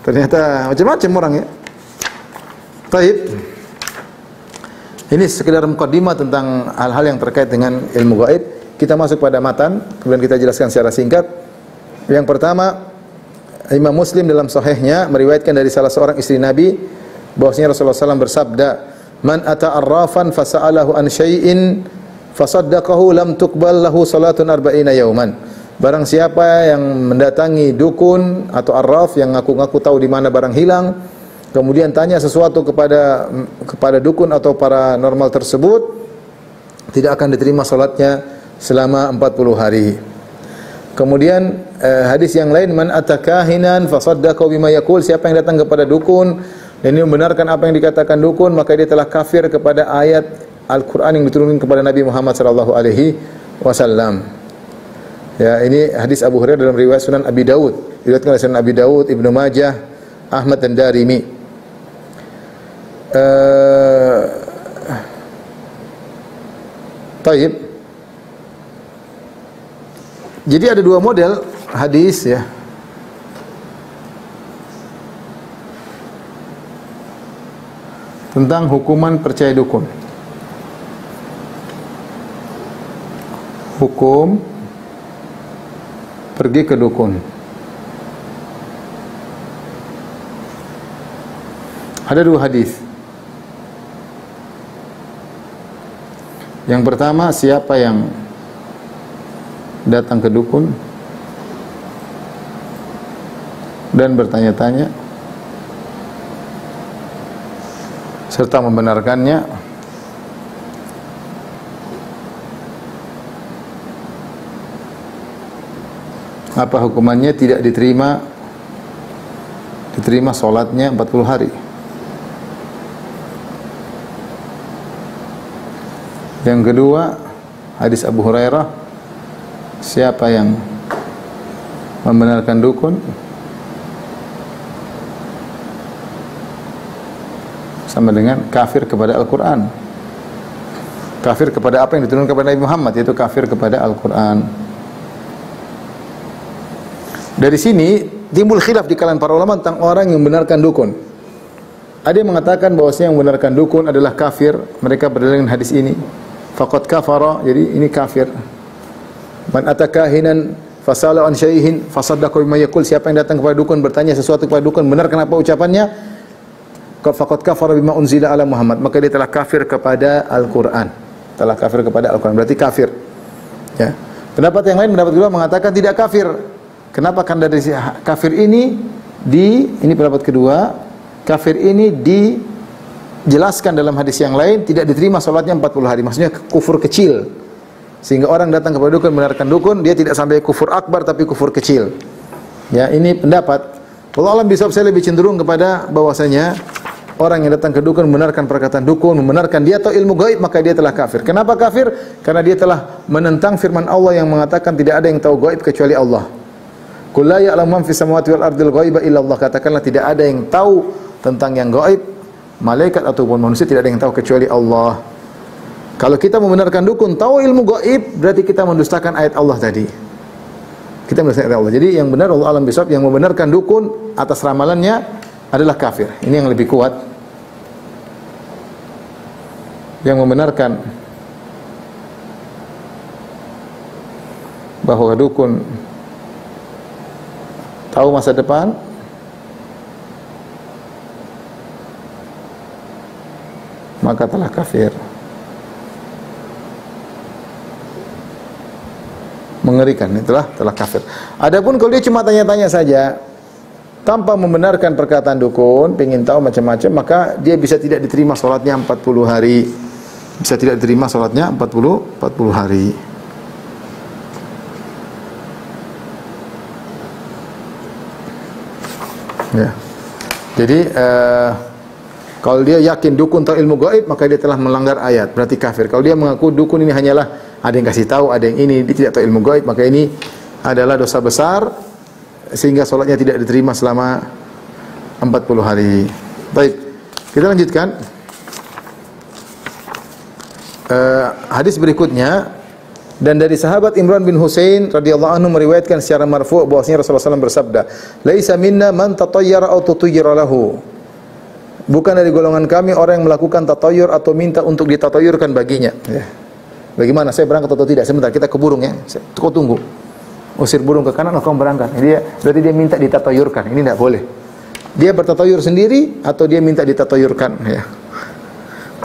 Ternyata macam-macam orang ya. Baik. Ini sekedar mukadimah tentang hal-hal yang terkait dengan ilmu gaib. Kita masuk pada matan, kemudian kita jelaskan secara singkat. Yang pertama, Imam Muslim dalam sahihnya meriwayatkan dari salah seorang istri Nabi bahwasanya Rasulullah SAW bersabda, "Man ata arrafan fasa'alahu an syai'in fasaddaqahu lam tuqbal lahu salatun arba'ina yauman." Barang siapa yang mendatangi dukun atau arraf yang ngaku-ngaku tahu di mana barang hilang, kemudian tanya sesuatu kepada dukun atau paranormal tersebut, tidak akan diterima salatnya selama 40 hari. Kemudian hadis yang lain, "Man atakahinan fasaddaqahu bima yaqul." Siapa yang datang kepada dukun dan ini membenarkan apa yang dikatakan dukun, maka dia telah kafir kepada ayat Al-Qur'an yang diturunkan kepada Nabi Muhammad sallallahu alaihi wasallam. Ya, ini hadis Abu Hurairah dalam riwayat Sunan Abi Daud. Diriwayatkan oleh Sunan Abi Daud, Ibnu Majah, Ahmad dan Darimi. Taib. Jadi ada dua model hadis ya. Tentang hukuman percaya dukun. Hukum pergi ke dukun. Ada dua hadis. Yang pertama, siapa yang datang ke dukun dan bertanya-tanya serta membenarkannya, Apa hukumannya tidak diterima salatnya 40 hari? Yang kedua, hadis Abu Hurairah, siapa yang membenarkan dukun sama dengan kafir kepada Al-Quran. Kafir kepada apa yang diturunkan kepada Nabi Muhammad, yaitu kafir kepada Al-Quran. Dari sini timbul khilaf di kalangan para ulama tentang orang yang membenarkan dukun. Ada yang mengatakan bahwasanya yang membenarkan dukun adalah kafir. Mereka berdalil dengan hadis ini. Faqad kafara, jadi ini kafir. Man atakahinan fasala an syai'in fasaddaqa bima yaqul, siapa yang datang kepada dukun bertanya sesuatu kepada dukun, benar kenapa ucapannya? Faqad kafara bima unzila ala Muhammad, maka dia telah kafir kepada Al-Qur'an. Telah kafir kepada Al-Qur'an, berarti kafir. Ya. Pendapat yang lain, pendapat kedua mengatakan tidak kafir. Kenapa? Karena dari kafir ini pendapat kedua, kafir ini dijelaskan dalam hadis yang lain tidak diterima salatnya 40 hari. Maksudnya kufur kecil. Sehingga orang datang kepada dukun membenarkan dukun, dia tidak sampai kufur akbar tapi kufur kecil. Ya, ini pendapat. Wallahu a'lam bishawab, saya lebih cenderung kepada bahwasanya orang yang datang ke dukun membenarkan perkataan dukun, membenarkan dia atau ilmu gaib, maka dia telah kafir. Kenapa kafir? Karena dia telah menentang firman Allah yang mengatakan tidak ada yang tahu gaib kecuali Allah. Qul la ya'lamu man fis samawati wal ardil ghaiba illa Allah. Katakanlah tidak ada yang tahu tentang yang gaib, malaikat ataupun manusia tidak ada yang tahu kecuali Allah. Kalau kita membenarkan dukun tahu ilmu gaib, berarti kita mendustakan ayat Allah tadi. Kita mendustakan ayat Allah. Jadi yang benar Allah alam bisawab, yang membenarkan dukun atas ramalannya adalah kafir. Ini yang lebih kuat. Yang membenarkan bahwa dukun tahu masa depan, maka telah kafir. Mengerikan, itulah telah kafir. Adapun kalau dia cuma tanya-tanya saja tanpa membenarkan perkataan dukun, ingin tahu macam-macam, maka dia bisa tidak diterima salatnya 40 hari. Bisa tidak diterima salatnya 40 hari. Ya. Jadi kalau dia yakin dukun tahu ilmu gaib, maka dia telah melanggar ayat, berarti kafir. Kalau dia mengaku dukun ini hanyalah ada yang kasih tahu, ada yang ini, dia tidak tahu ilmu gaib, maka ini adalah dosa besar sehingga salatnya tidak diterima selama 40 hari. Baik, kita lanjutkan. Hadis berikutnya, dan dari sahabat Imran bin Husain radhiyallahu anhu meriwayatkan secara marfu' bahwasanya Rasulullah SAW bersabda, "Laisa minna man tatayyara aw tutayyara lahu." Bukan dari golongan kami orang yang melakukan tatayur atau minta untuk ditatayurkan baginya. Ya. Bagaimana? Saya berangkat atau tidak? Sebentar, kita ke burung ya. Kau tunggu. Usir burung ke kanan, kau berangkat. Berarti dia minta ditatayurkan. Ini tidak boleh. Dia bertatayur sendiri atau dia minta ditatayurkan. Ya.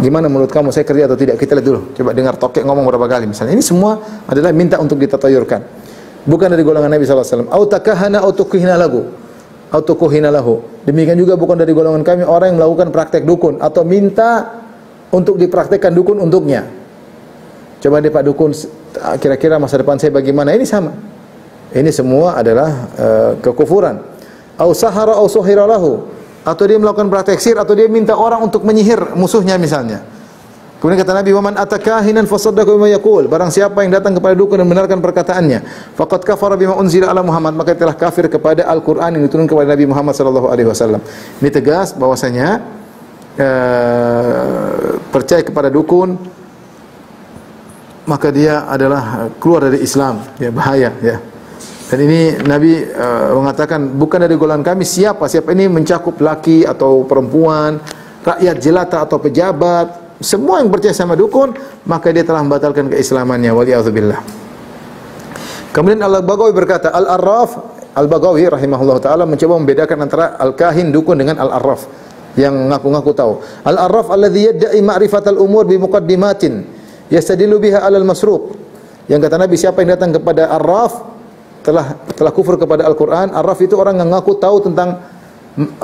Gimana menurut kamu? Saya kerja atau tidak? Kita lihat dulu. Coba dengar tokek ngomong berapa kali misalnya. Ini semua adalah minta untuk ditatayurkan. Bukan dari golongan Nabi SAW. Au takahana au tukuhina lahu. Au tukuhina lahu. Demikian juga bukan dari golongan kami orang yang melakukan praktek dukun atau minta untuk dipraktekkan dukun untuknya. Coba deh Pak dukun, kira-kira masa depan saya bagaimana? Ini sama. Ini semua adalah kekufuran. Au sahara au suhira lahu. Atau dia melakukan praktek sihir atau dia minta orang untuk menyihir musuhnya misalnya. Kemudian kata Nabi, "Wa man atakahinan fasaddaqa bima yaqul." Barang siapa yang datang kepada dukun dan membenarkan perkataannya, faqad kafara bima unzila ala Muhammad, maka telah kafir kepada Al-Qur'an yang diturunkan kepada Nabi Muhammad sallallahu alaihi wasallam. Ini tegas bahwasanya percaya kepada dukun maka dia adalah keluar dari Islam, ya bahaya ya. Dan ini Nabi mengatakan bukan dari golongan kami siapa ini mencakup laki atau perempuan, rakyat jelata atau pejabat, semua yang percaya sama dukun, maka dia telah membatalkan keislamannya, waliyadzubillah. Kemudian Al-Baghawi berkata, Al-Arraf, Al-Baghawi rahimahullah ta'ala mencoba membedakan antara Al-Kahin dukun dengan Al-Arraf yang ngaku-ngaku tahu. Al-Arraf alladhi yadda'i ma'rifatal umur bi muqaddimatin yastadillu biha 'alal masruq. Yang kata Nabi, siapa yang datang kepada Arraf telah kufur kepada Al-Quran. Arraf itu orang yang ngaku tahu tentang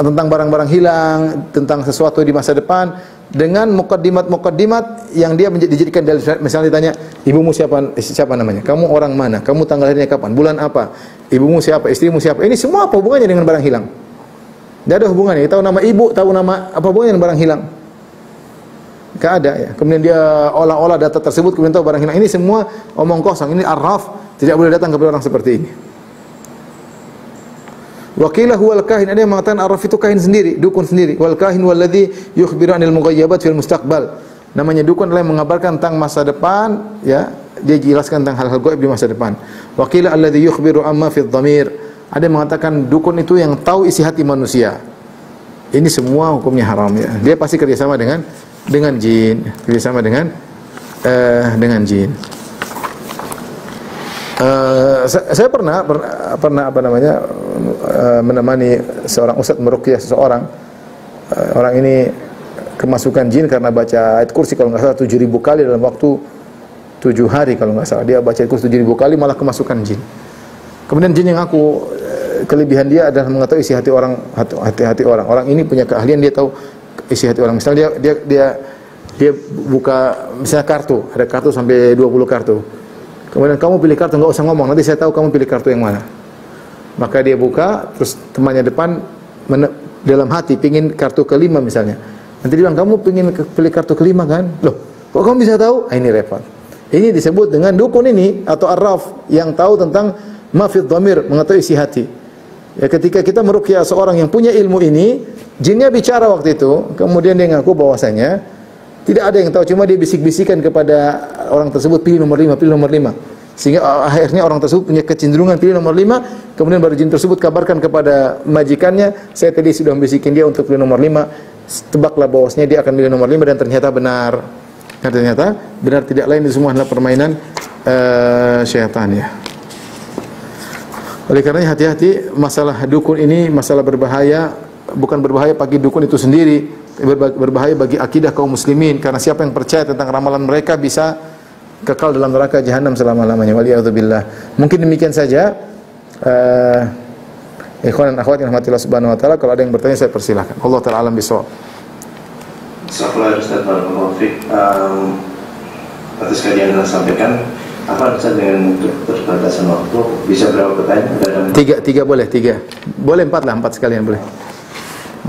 barang-barang hilang, tentang sesuatu di masa depan dengan mukaddimat yang dia dijadikan dalil. Misalnya ditanya, ibumu siapa namanya? Kamu orang mana? Kamu tanggal lahirnya kapan? Bulan apa? ibumu siapa, istrimu siapa. Ini semua apa hubungannya dengan barang hilang? Tidak ada hubungannya. Tahu nama ibu, tahu nama apa hubungannya dengan barang hilang? Tidak ada ya. Kemudian dia olah-olah data tersebut, kemudian tahu barang hilang. Ini semua omong kosong. Ini arraf, tidak boleh datang kepada orang seperti ini. Waqilah huwal kahin, ada yang mengatakan arraf itu kahin sendiri, dukun sendiri. Wal kahin walladzi yukhbiru anil mughayyabat fil mustaqbal. Namanya dukun adalah yang mengabarkan tentang masa depan, ya. Dia jelaskan tentang hal-hal gaib di masa depan. Waqilah alladzi yukhbiru amma fid dhamir. Ada yang mengatakan dukun itu yang tahu isi hati manusia. Ini semua hukumnya haram ya. Dia pasti kerjasama dengan jin, kerjasama dengan jin. Saya pernah menemani seorang ustadz meruqyah seseorang. Orang ini kemasukan jin karena baca ayat kursi kalau nggak salah 7.000 kali dalam waktu 7 hari kalau nggak salah. Dia baca ayat kursi 7.000 kali malah kemasukan jin. Kemudian jin yang kelebihan dia adalah mengetahui isi hati orang, hati orang. Orang ini punya keahlian, dia tahu isi hati orang. Misalnya dia buka misalnya kartu, ada kartu sampai 20 kartu. Kemudian kamu pilih kartu, enggak usah ngomong, nanti saya tahu kamu pilih kartu yang mana. Maka dia buka, terus temannya depan dalam hati pingin kartu kelima misalnya. Nanti dia bilang, kamu pingin pilih kartu kelima kan? Loh, kok kamu bisa tahu? Ini repot. Ini disebut dengan dukun ini atau arraf yang tahu tentang mafid dhamir, mengetahui isi hati. Ya, ketika kita meruqyah seorang yang punya ilmu ini, jinnya bicara waktu itu, kemudian dia ngaku bahwasanya tidak ada yang tahu, cuma dia bisik-bisikan kepada orang tersebut, pilih nomor 5, pilih nomor 5. Sehingga akhirnya orang tersebut punya kecenderungan pilih nomor 5, kemudian baru jin tersebut kabarkan kepada majikannya, saya tadi sudah membisikin dia untuk pilih nomor 5, tebaklah bahwasanya dia akan pilih nomor 5, dan ternyata benar. Dan ternyata benar, tidak lain itu semua adalah permainan syaitan ya. Oleh karenanya hati-hati, masalah dukun ini masalah berbahaya, bukan berbahaya bagi dukun itu sendiri, berbahaya bagi akidah kaum muslimin, karena siapa yang percaya tentang ramalan mereka bisa kekal dalam neraka jahanam selama-lamanya. Waliyadzubillah. Mungkin demikian saja. Ikhwan dan akhwat yang rahmatillah subhanahu wa ta'ala, kalau ada yang bertanya saya persilahkan. Allah ta'ala alam bisawab. Assalamualaikum warahmatullahi wabarakatuh. Atas kajian yang sampaikan, apa Ustaz dengan keterbatasan waktu bisa berapa pertanyaan? Tiga boleh, 3. Boleh 4 lah, 4 sekalian boleh.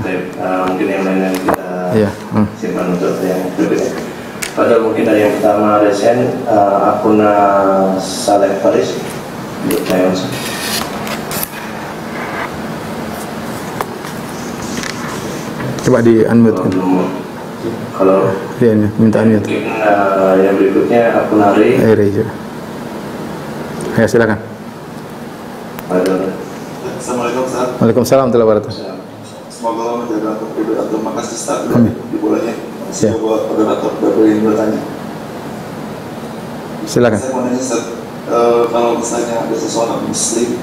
Mungkin yang lain kita simpan untuk yang berikutnya. Pada mungkin dari yang pertama resen akun Saleh Faris. Coba di unmute. Kalau dia minta unmute. Mungkin yang berikutnya akun Hari. Ya, silakan. Assalamualaikum Ustaz. Waalaikumsalam warahmatullahi wabarakatuh. Semoga Allah menjaga kepribadian. Terima kasih Ustaz dibolehnya. Semoga moderator boleh bertanya. Silakan. Saya mau nanya Ustaz, kalau misalnya ada seseorang muslim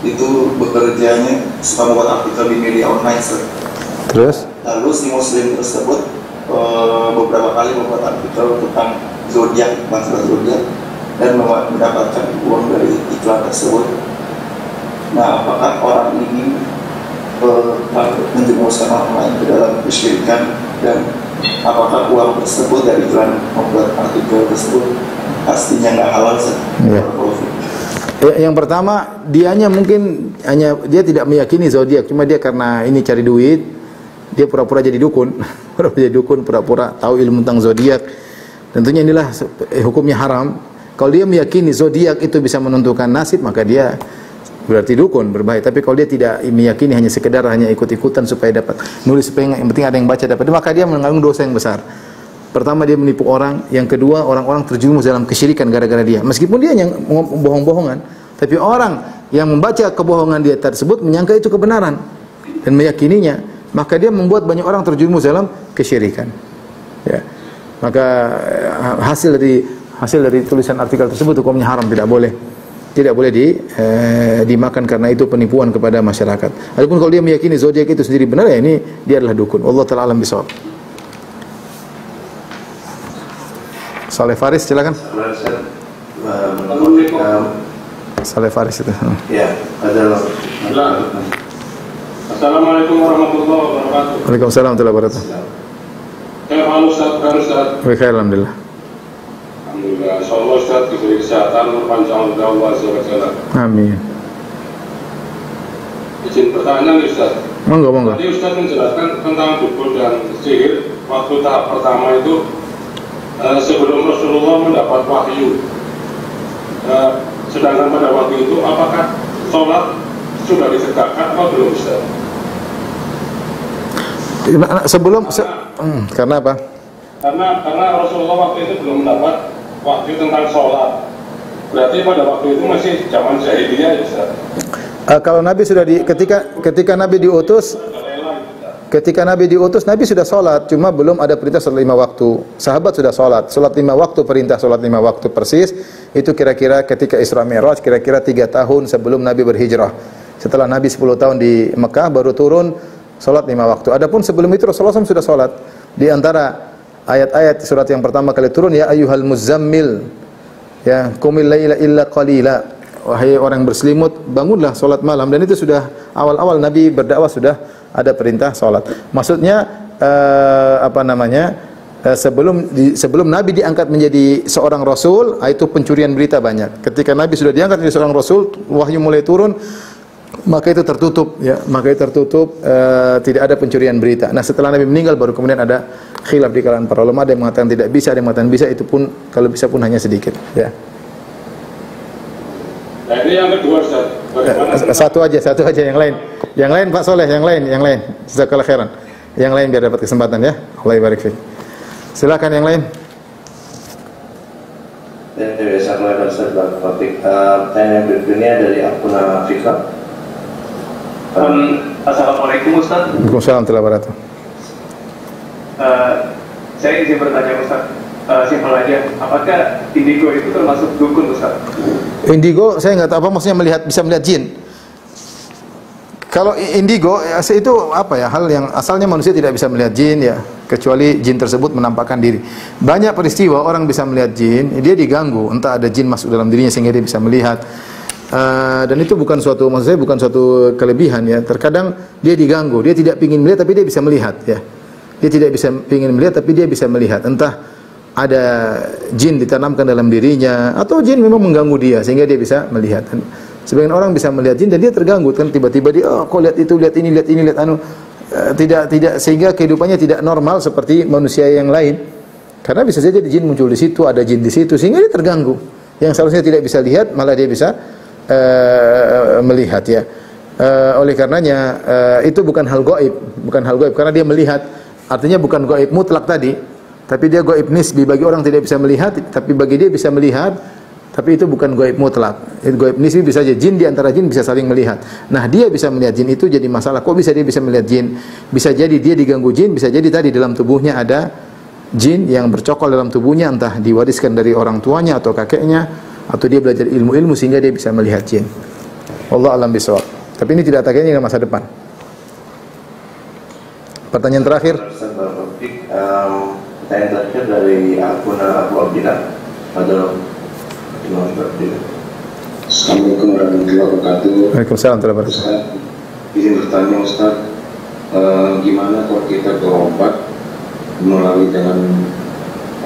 itu bekerjanya suka membuat artikel di media online Ustaz. Terus? Lalu si muslim tersebut beberapa kali membuat artikel tentang zodiak, masalah zodiak, dan mendapatkan uang dari iklan tersebut. Nah, apakah orang ini menjerumuskan orang lain ke dalam kesyirikan, dan apakah uang tersebut dari iklan membuat artikel tersebut pastinya nggak halal sih? Ya. Yang pertama, dia tidak meyakini zodiak, cuma dia karena ini cari duit, dia pura-pura jadi dukun, pura-pura tahu ilmu tentang zodiak. Tentunya inilah hukumnya haram. Kalau dia meyakini zodiak itu bisa menentukan nasib, maka dia berarti dukun, berbahaya. Tapi kalau dia tidak meyakini, hanya sekedar ikut-ikutan supaya dapat nulis, supaya yang penting ada yang baca dapat, maka dia mengandung dosa yang besar. Pertama, dia menipu orang. Yang kedua, orang-orang terjerumus dalam kesyirikan gara-gara dia. Meskipun dia yang bohong-bohongan, tapi orang yang membaca kebohongan dia tersebut menyangka itu kebenaran dan meyakininya, maka dia membuat banyak orang terjerumus dalam kesyirikan. Ya. Maka hasil dari tulisan artikel tersebut hukumnya haram, tidak boleh dimakan karena itu penipuan kepada masyarakat. Adapun kalau dia meyakini zodiak itu sendiri benar, ya ini dia adalah dukun. Allah ta'ala alam bisawab. Saleh Faris, silakan. Saleh Faris itu. Ya, ada. Assalamualaikum warahmatullahi wabarakatuh. Waalaikumsalam warahmatullahi wabarakatuh. Ustaz. Baik, alhamdulillah. Alhamdulillah. Insyaallah Ustaz diberi kesehatan berpanjang oleh Allah Azza wa Jalla. Amin. Izin pertanyaan Ustaz. Monggo, monggo. Tadi Ustaz menjelaskan tentang dukun dan sihir. Waktu tahap pertama itu sebelum Rasulullah mendapat wahyu. Sedangkan pada waktu itu apakah sholat sudah ditegakkan atau belum Ustaz? Karena apa? Karena Rasulullah waktu itu belum mendapat wahyu tentang sholat. Berarti pada waktu itu masih zaman jahiliyah ya Ustaz? Kalau Nabi sudah ketika Nabi diutus, Nabi sudah sholat, cuma belum ada perintah sholat 5 waktu. Sahabat sudah sholat 5 waktu, perintah sholat 5 waktu persis. Itu kira-kira ketika Isra Mi'raj, kira-kira 3 tahun sebelum Nabi berhijrah. Setelah Nabi 10 tahun di Mekah, baru turun sholat 5 waktu. Adapun sebelum itu Rasulullah SAW sudah sholat. Di antara ayat-ayat surat yang pertama kali turun, ya ayyuhal muzammil, ya qumil laila illa qalila, wahai orang berselimut, bangunlah salat malam. Dan itu sudah awal-awal Nabi berdakwah sudah ada perintah salat. Maksudnya sebelum Nabi diangkat menjadi seorang rasul, itu pencurian berita banyak. Ketika Nabi sudah diangkat menjadi seorang rasul, wahyu mulai turun, maka itu tertutup, ya, tidak ada pencurian berita. Nah, setelah Nabi meninggal baru kemudian ada khilaf di kalangan para ulama, ada yang mengatakan tidak bisa, ada yang mengatakan bisa, itu pun kalau bisa pun hanya sedikit, ya. Nah, ini yang kedua Ustaz. Satu aja yang lain. Yang lain Pak Soleh, yang lain. Jazakallahu khairan. Yang lain biar dapat kesempatan ya. Allah barik fiik. Silakan yang lain. Pertanyaan berikutnya dari akun Afika. Assalamualaikum Ustaz. Waalaikumsalam warahmatullahi wabarakatuh. Saya izin bertanya Ustaz, simpel aja, apakah indigo itu termasuk dukun Ustaz? Indigo saya nggak tahu apa maksudnya, bisa melihat jin. Kalau indigo itu apa ya, hal yang asalnya manusia tidak bisa melihat jin ya, kecuali jin tersebut menampakkan diri. Banyak peristiwa orang bisa melihat jin, dia diganggu, entah ada jin masuk dalam dirinya sehingga dia bisa melihat. Dan itu bukan suatu, maksud saya bukan suatu kelebihan ya. Terkadang dia diganggu, dia tidak ingin melihat tapi dia bisa melihat ya. Dia tidak bisa ingin melihat tapi dia bisa melihat. Entah ada jin ditanamkan dalam dirinya atau jin memang mengganggu dia sehingga dia bisa melihat. Sebagian orang bisa melihat jin dan dia terganggu kan, tiba-tiba dia kok lihat itu, lihat ini, lihat anu, tidak sehingga kehidupannya tidak normal seperti manusia yang lain. Karena bisa saja jin muncul di situ, ada jin di situ sehingga dia terganggu. Yang seharusnya tidak bisa lihat malah dia bisa melihat ya. Oleh karenanya itu bukan hal gaib karena dia melihat. Artinya bukan gaib mutlak tadi, tapi dia gaib nisbi, bagi orang tidak bisa melihat tapi bagi dia bisa melihat. Tapi itu bukan gaib mutlak. Itu gaib nisbi, bisa saja jin di antara jin bisa saling melihat. Nah, dia bisa melihat jin itu jadi masalah. Kok bisa dia bisa melihat jin? Bisa jadi dia diganggu jin, bisa jadi tadi dalam tubuhnya ada jin yang bercokol dalam tubuhnya, entah diwariskan dari orang tuanya atau kakeknya, atau dia belajar ilmu-ilmu sehingga dia bisa melihat jin. Wallahu a'lam bishawab. Tapi ini tidak ada kaitannya dengan masa depan. Pertanyaan terakhir. Pertanyaan terakhir dari akun Abu Abdillah. Assalamualaikum warahmatullahi wabarakatuh. Waalaikumsalam warahmatullahi wabarakatuh. Ustaz, izin bertanya Ustaz, gimana kalau kita berobat melalui dengan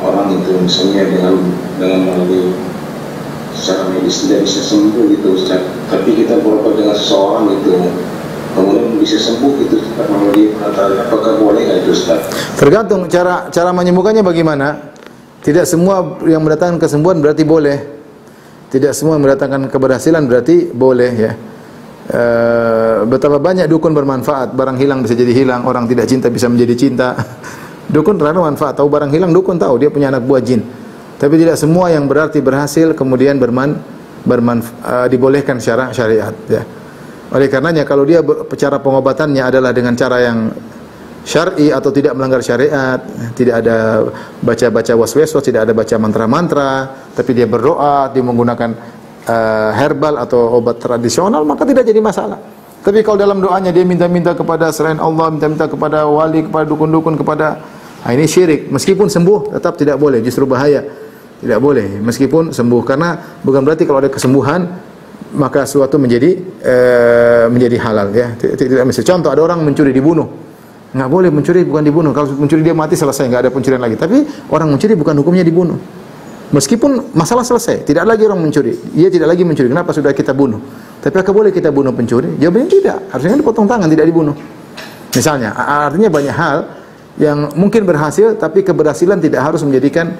orang itu, misalnya dengan melalui secara medis tidak bisa sembuh gitu Ustaz, tapi kita berobat dengan seseorang itu kemudian bisa sembuh gitu Ustaz, melalui perantara, apakah boleh nggak itu Ustaz? Tergantung cara menyembuhkannya bagaimana. Tidak semua yang mendatangkan kesembuhan berarti boleh. Tidak semua yang mendatangkan keberhasilan berarti boleh ya. Betapa banyak dukun bermanfaat, barang hilang bisa jadi hilang, orang tidak cinta bisa menjadi cinta. Dukun terlalu manfaat, tahu barang hilang dukun tahu, dia punya anak buah jin. Tapi tidak semua yang berarti berhasil kemudian dibolehkan secara syariat ya. Oleh karenanya kalau dia cara pengobatannya adalah dengan cara yang syar'i atau tidak melanggar syariat, tidak ada baca-baca waswas, tidak ada baca mantra-mantra, tapi dia berdoa, dia menggunakan herbal atau obat tradisional, maka tidak jadi masalah. Tapi kalau dalam doanya dia minta-minta kepada selain Allah, minta-minta kepada wali, kepada dukun-dukun, kepada ini syirik. Meskipun sembuh tetap tidak boleh, justru bahaya. Tidak boleh meskipun sembuh, karena bukan berarti kalau ada kesembuhan maka sesuatu menjadi halal ya. Tidak mesti. Contoh, ada orang mencuri dibunuh. Nggak boleh mencuri, bukan dibunuh. Kalau mencuri dia mati selesai, nggak ada pencurian lagi. Tapi orang mencuri bukan hukumnya dibunuh. Meskipun masalah selesai, tidak lagi orang mencuri, dia tidak lagi mencuri. Kenapa? Sudah kita bunuh. Tapi apakah boleh kita bunuh pencuri? Jawabannya tidak. Harusnya dipotong tangan, tidak dibunuh. Misalnya, artinya banyak hal yang mungkin berhasil, tapi keberhasilan tidak harus menjadikan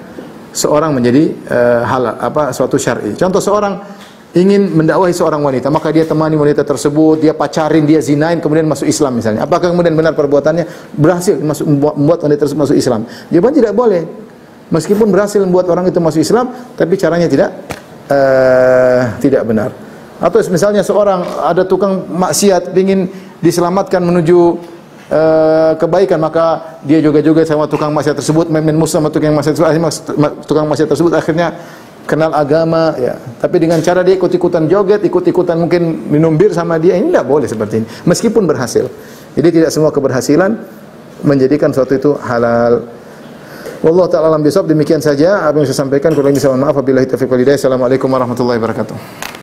seorang menjadi halal, suatu syar'i. Contoh, seorang ingin mendakwahi seorang wanita, maka dia temani wanita tersebut, dia pacarin, dia zinain, kemudian masuk Islam misalnya. Apakah kemudian benar perbuatannya? Berhasil membuat wanita tersebut masuk Islam? Jawabannya tidak boleh. Meskipun berhasil membuat orang itu masuk Islam, tapi caranya tidak benar. Atau misalnya seorang ada tukang maksiat, ingin diselamatkan menuju kebaikan, maka dia juga sama tukang maksiat tersebut, main musuh sama tukang maksiat tersebut, akhirnya kenal agama, ya. Tapi dengan cara dia ikut-ikutan joget, ikut-ikutan mungkin minum bir sama dia, ini tidak boleh seperti ini. Meskipun berhasil. Jadi tidak semua keberhasilan menjadikan sesuatu itu halal. Wallahu ta'ala alam bisawab. Demikian saja apa yang saya sampaikan. Kurang lebih mohon maaf. Wabillahi taufiq wal hidayah. Assalamualaikum warahmatullahi wabarakatuh.